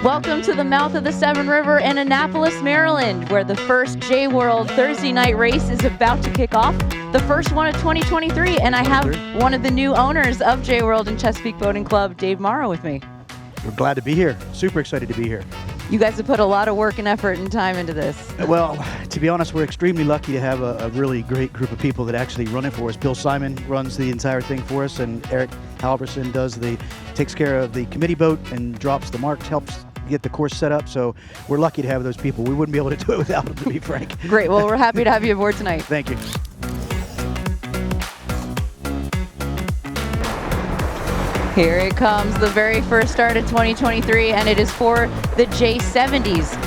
Welcome to the mouth of the Severn River in Annapolis, Maryland, where the first J-World Thursday night race is about to kick off, the first one of 2023, and I have one of the new owners of J-World and Chesapeake Boating Club, Dave Morrow, with me. We're glad to be here. Super excited to be here. You guys have put a lot of work and effort and time into this. Well, to be honest, we're extremely lucky to have a really great group of people that actually run it for us. Bill Simon runs the entire thing for us, and Eric Halverson takes care of the committee boat and drops the marks, helps get the course set up. So we're lucky to have those people. We wouldn't be able to do it without them, to be frank. Great. Well, we're happy to have you aboard tonight. Thank you. Here it comes, the very first start of 2023, and it is for the J70s.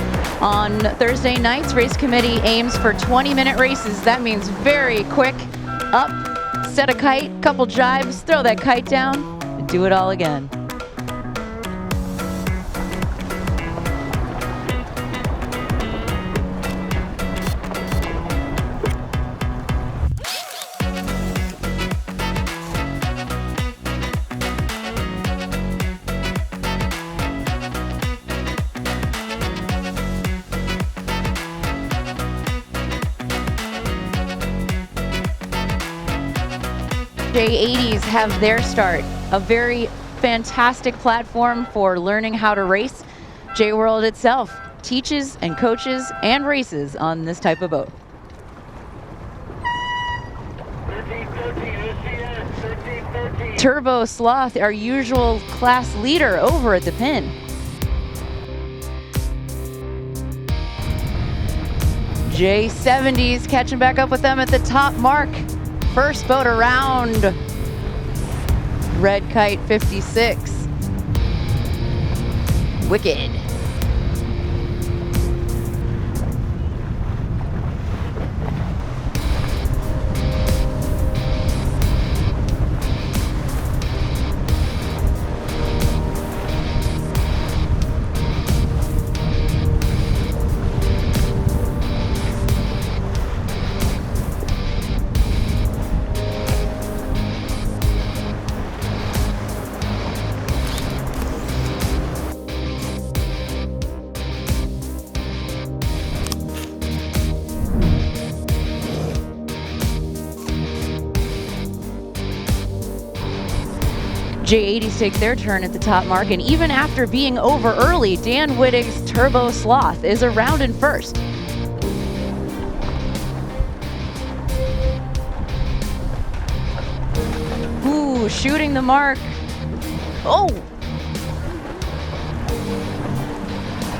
On Thursday nights, race committee aims for 20-minute races. That means very quick, up, set a kite, couple jives, throw that kite down, and do it all again. J80s have their start, a very fantastic platform for learning how to race. J-World itself teaches and coaches and races on this type of boat. 13, Turbo Sloth, our usual class leader, over at the pin. J70s catching back up with them at the top mark. First boat around, Red Kite 56. Wicked. J80s take their turn at the top mark, and even after being over early, Dan Wittig's Turbo Sloth is around in first. Ooh, shooting the mark. Oh!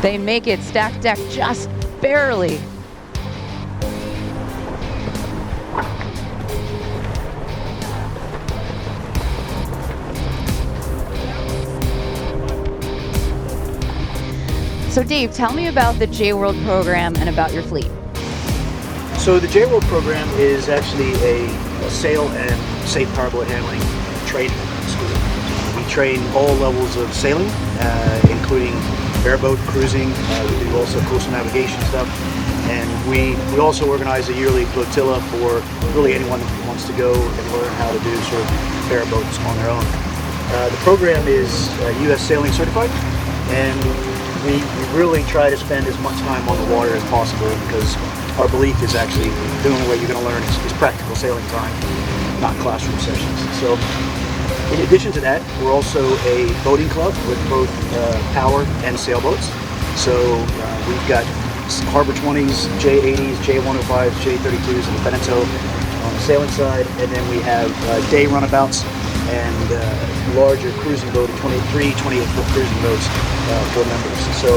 They make it stack deck just barely. So Dave, tell me about the J-World program and about your fleet. So the J-World program is actually a sail and safe powerboat handling training school. We train all levels of sailing, including airboat, cruising. We do also coastal navigation stuff. And we also organize a yearly flotilla for really anyone who wants to go and learn how to do sort of airboats on their own. The program is U.S. sailing certified, and we really try to spend as much time on the water as possible, because our belief is actually the only way you're going to learn is practical sailing time, not classroom sessions. So in addition to that, we're also a boating club with both power and sailboats. So we've got Harbor 20s, J80s, J105s, J32s, and Beneteau on the sailing side, and then we have day runabouts and larger cruising boat, 28-foot cruising boats for members. So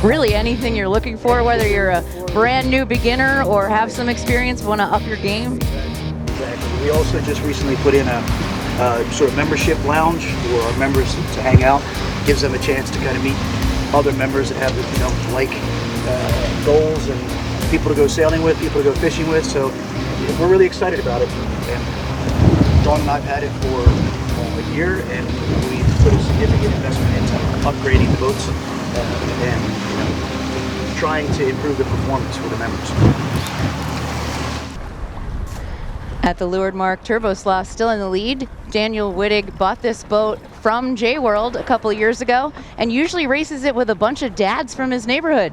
really anything you're looking for, whether you're a brand new beginner or have some experience, want to up your game? Exactly. We also just recently put in a sort of membership lounge for our members to hang out. Gives them a chance to kind of meet other members that have, like goals and people to go sailing with, people to go fishing with. So we're really excited about it. And Dawn and I've had it for a year, and we've put a significant investment into upgrading the boats and trying to improve the performance for the members. At the leeward mark, Turboslaw still in the lead. Daniel Wittig bought this boat from J-World a couple years ago and usually races it with a bunch of dads from his neighborhood.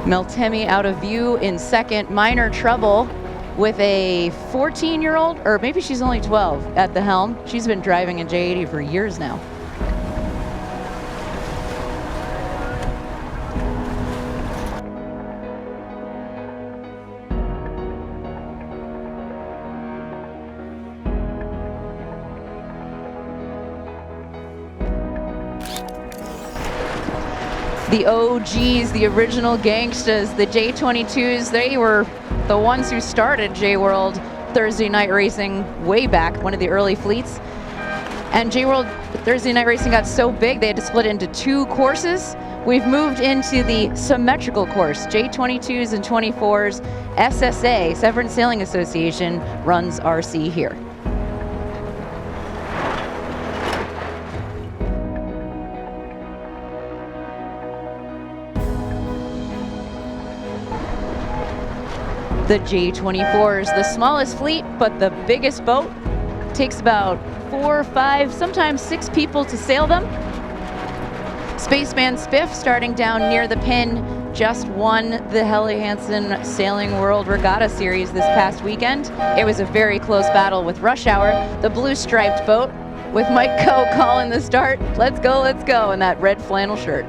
Meltemi out of view in second. Minor trouble with a 14-year-old, or maybe she's only 12, at the helm. She's been driving a J80 for years now. The OGs, the original gangsters, the J22s, they were the ones who started J-World Thursday night racing way back, one of the early fleets. And J-World Thursday night racing got so big they had to split it into 2 courses. We've moved into the symmetrical course, J22s and 24s. SSA, Severn Sailing Association, runs RC here. The J24s, the smallest fleet, but the biggest boat. Takes about 4, 5, sometimes 6 people to sail them. Spaceman Spiff, starting down near the pin, just won the Helly Hansen Sailing World Regatta Series this past weekend. It was a very close battle with Rush Hour, the blue striped boat, with Mike Coe calling the start. Let's go, in that red flannel shirt.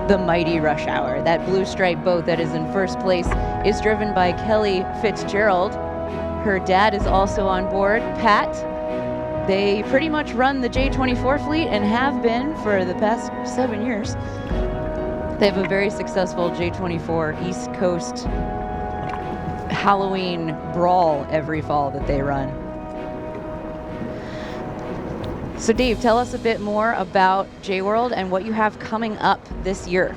The mighty Rush Hour, that blue striped boat that is in first place, is driven by Kelly Fitzgerald. Her dad is also on board, Pat. They pretty much run the J24 fleet and have been for the past 7 years. They have a very successful J24 East Coast Halloween brawl every fall that they run. So Dave, tell us a bit more about J-World and what you have coming up this year.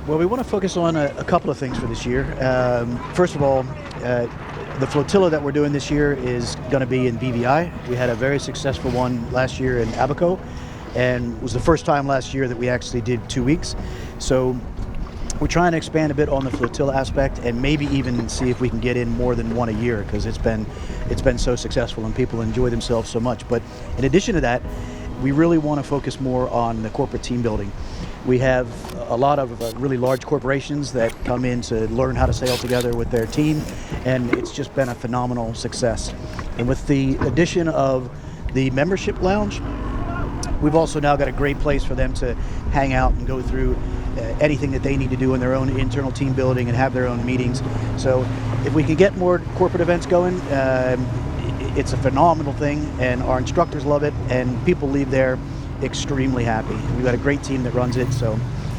Well, we want to focus on a couple of things for this year. First of all, the flotilla that we're doing this year is going to be in BVI. We had a very successful one last year in Abaco, and it was the first time last year that we actually did 2 weeks. So we're trying to expand a bit on the flotilla aspect and maybe even see if we can get in more than one a year, because it's been so successful and people enjoy themselves so much. But in addition to that, we really want to focus more on the corporate team building. We have a lot of really large corporations that come in to learn how to sail together with their team, and it's just been a phenomenal success. And with the addition of the membership lounge, we've also now got a great place for them to hang out and go through anything that they need to do in their own internal team building and have their own meetings. So if we can get more corporate events going, it's a phenomenal thing, and our instructors love it, and people leave there extremely happy. We've got a great team that runs it, so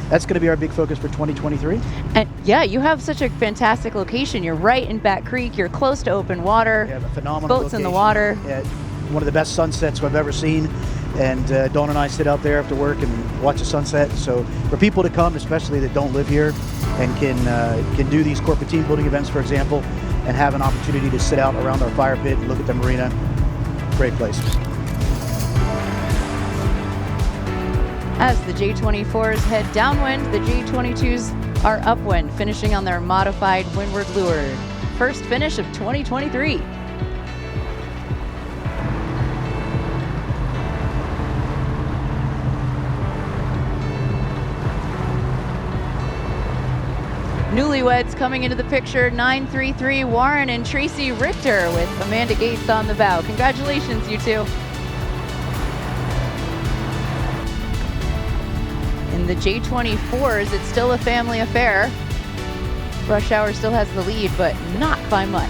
that's going to be our big focus for 2023. And yeah, you have such a fantastic location. You're right in Back Creek. You're close to open water. We have a phenomenal boats location. In the water. Yeah, one of the best sunsets I've ever seen. And Dawn and I sit out there after work and watch the sunset. So for people to come, especially that don't live here, and can do these corporate team building events, for example, and have an opportunity to sit out around our fire pit and look at the marina, great place. As the J24s head downwind, the J22s are upwind, finishing on their modified windward lure. First finish of 2023. Newlyweds coming into the picture, 933 Warren and Tracy Richter with Amanda Gates on the bow. Congratulations, you two. In the J24s, it's still a family affair. Rush Hour still has the lead, but not by much.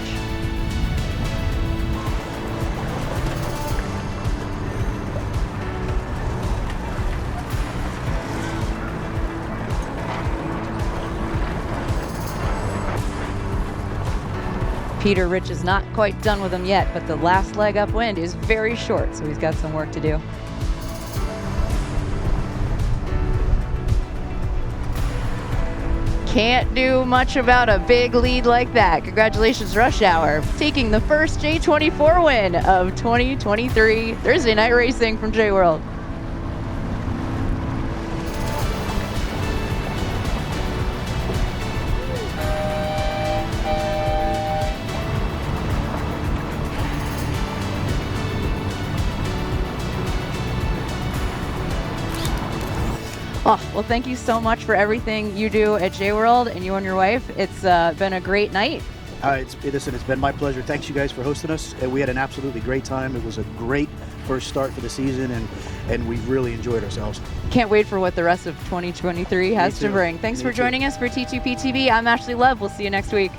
Peter Rich is not quite done with him yet, but the last leg upwind is very short, so he's got some work to do. Can't do much about a big lead like that. Congratulations, Rush Hour, taking the first J24 win of 2023 Thursday night racing from J-World. Oh, well, thank you so much for everything you do at J-World, and you and your wife. It's been a great night. Listen, it's been my pleasure. Thanks you guys for hosting us. We had an absolutely great time. It was a great first start for the season, and we really enjoyed ourselves. Can't wait for what the rest of 2023 has to bring. Thanks for joining us for T2P TV. I'm Ashley Love. We'll see you next week.